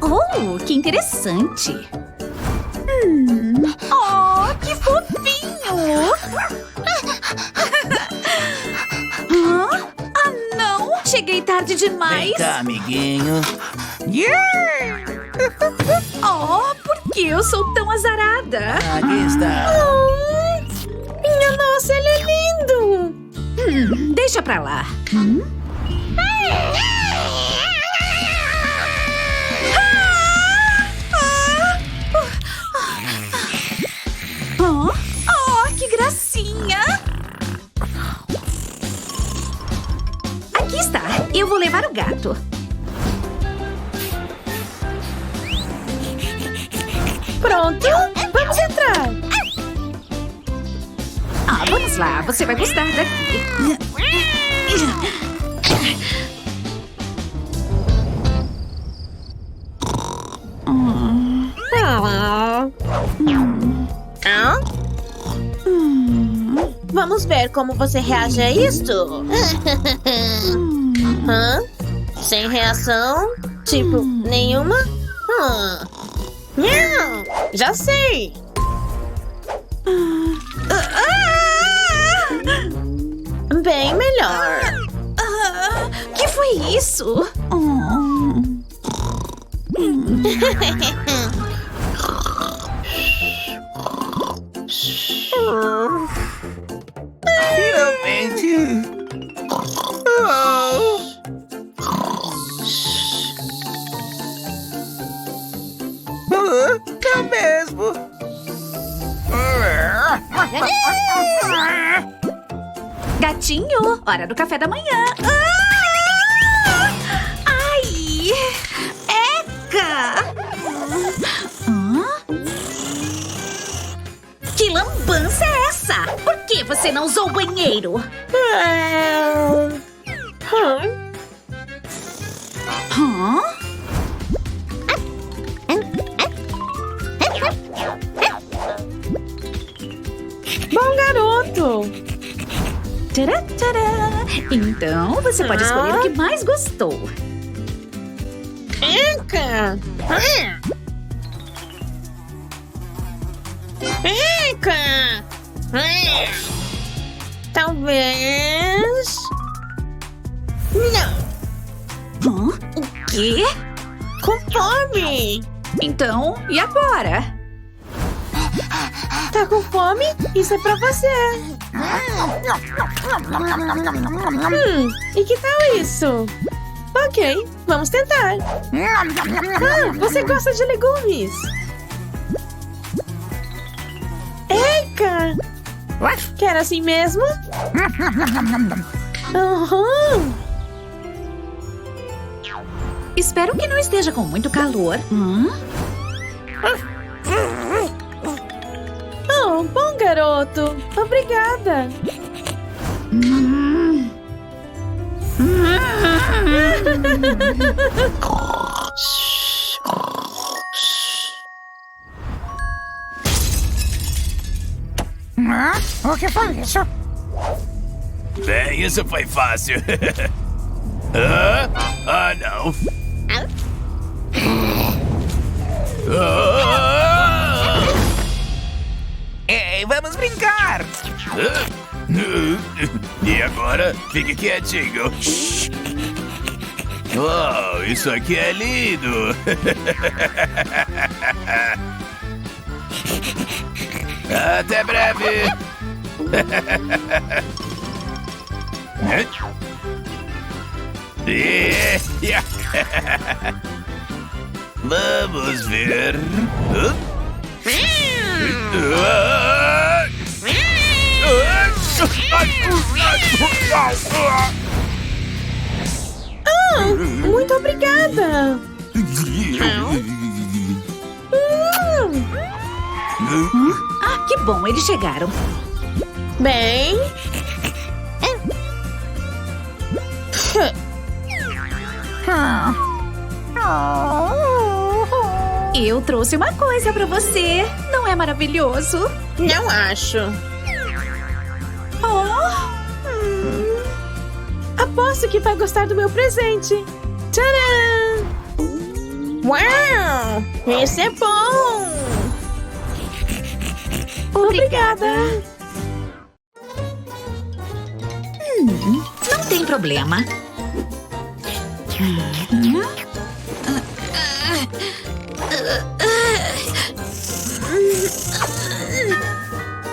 Oh, que interessante. Oh, que fofinho. Hã? Ah, não. Cheguei tarde demais. Vem cá, amiguinho. Oh, por que eu sou tão azarada? Aqui está. Minha nossa, ele é lindo! Deixa pra lá. Oh, que gracinha! Aqui está. Eu vou levar o gato. Pronto, vamos entrar. Ah, vamos lá. Você vai gostar daqui. Vamos ver como você reage a isto. Hã? Sem reação? Tipo, nenhuma? Não, já sei. Bem melhor. Que foi isso? Finalmente. Não mesmo. Gatinho, hora do café da manhã. Ai! Eca! Que lambança é essa? Por que você não usou o banheiro? Bom garoto. Tcharam, tcharam. Então, você pode escolher o que mais gostou. Eca! Eca! Talvez... Não! O quê? Com fome! Então, e agora? Tá com fome? Isso é pra você! E que tal isso? Ok, vamos tentar! Você gosta de legumes? Eca! Quer assim mesmo? Espero que não esteja com muito calor. Oh, bom garoto! Obrigada! O que foi isso? Bem, isso foi fácil. Não. Ei, vamos brincar! E agora, fique quietinho. Oh, isso aqui é lindo! Até breve! Vamos ver. Muito obrigada! Ah, que bom, eles chegaram. Bem... Eu trouxe uma coisa pra você. Não é maravilhoso? Não acho. Aposto que vai gostar do meu presente. Tcharam! Uau! Esse é bom! Obrigada! Não tem problema.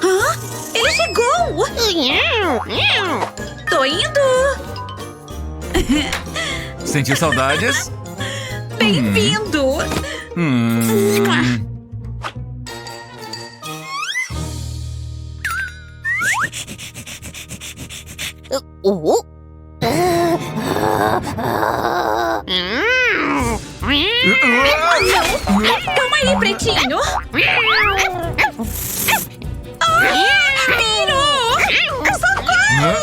Hã? Ele chegou! Tô indo! Sentiu saudades? Bem-vindo! Calma aí, pretinho! Pirou! Socorro!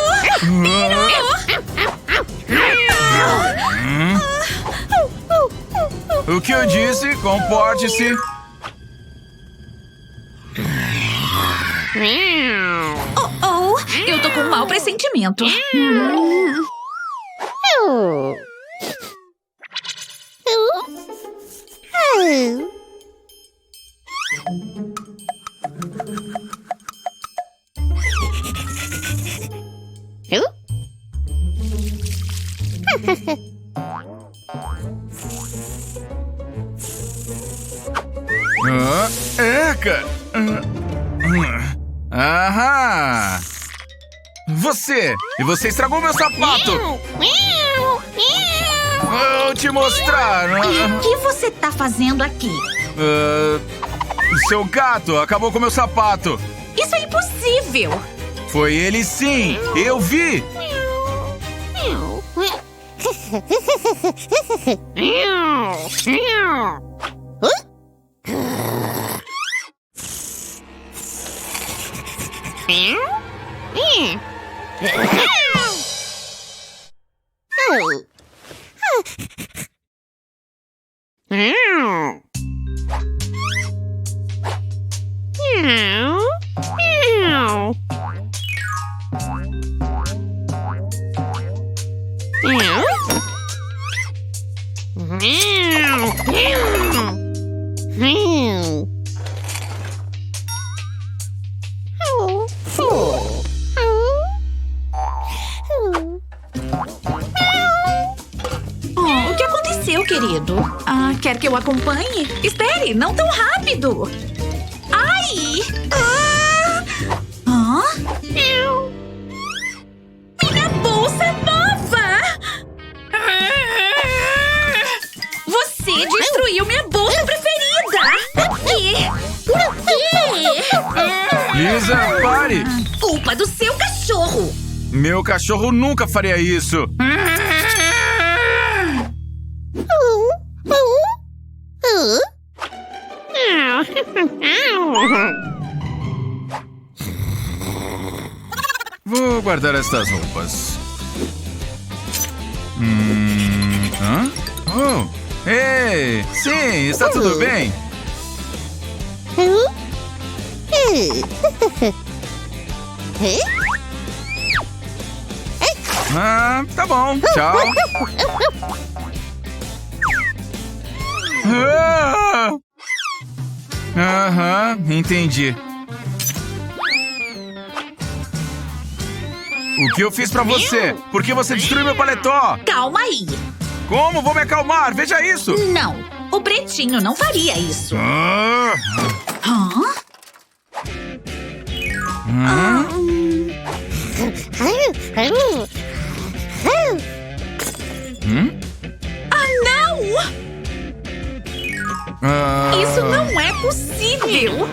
O que eu disse? Comporte-se. Oh, eu tô com um mau pressentimento. Eca! Aham! Você! E você estragou meu sapato! Vou te mostrar! E o que você tá fazendo aqui? Seu gato acabou com meu sapato! Isso é impossível! Foi ele sim! Eu vi! O que aconteceu, querido? Quer que eu acompanhe? Espere, não tão rápido! Ai! Minha bolsa nova! Você destruiu minha bolsa preferida! Por quê? Por quê? Liza, pare! Culpa do seu cachorro! Meu cachorro nunca faria isso! Vou guardar estas roupas. Hã? Oh! Ei! Sim, está tudo bem? Tá bom. Tchau. Aham, entendi. O que eu fiz pra você? Por que você destruiu meu paletó? Calma aí! Como vou me acalmar? Veja isso! Não, o pretinho não faria isso. Hã? Não! Isso não é possível!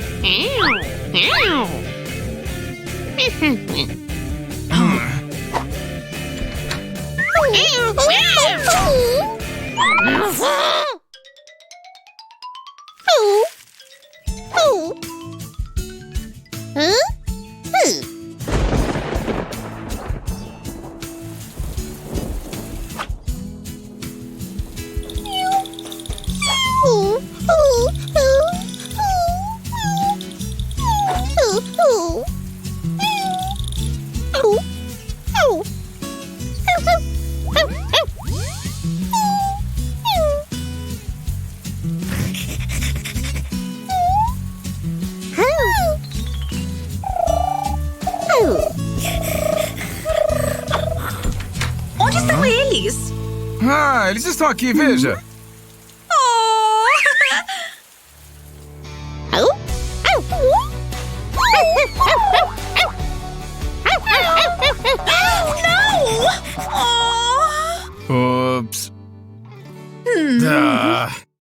Ah, eles estão aqui, veja. Não! Ups.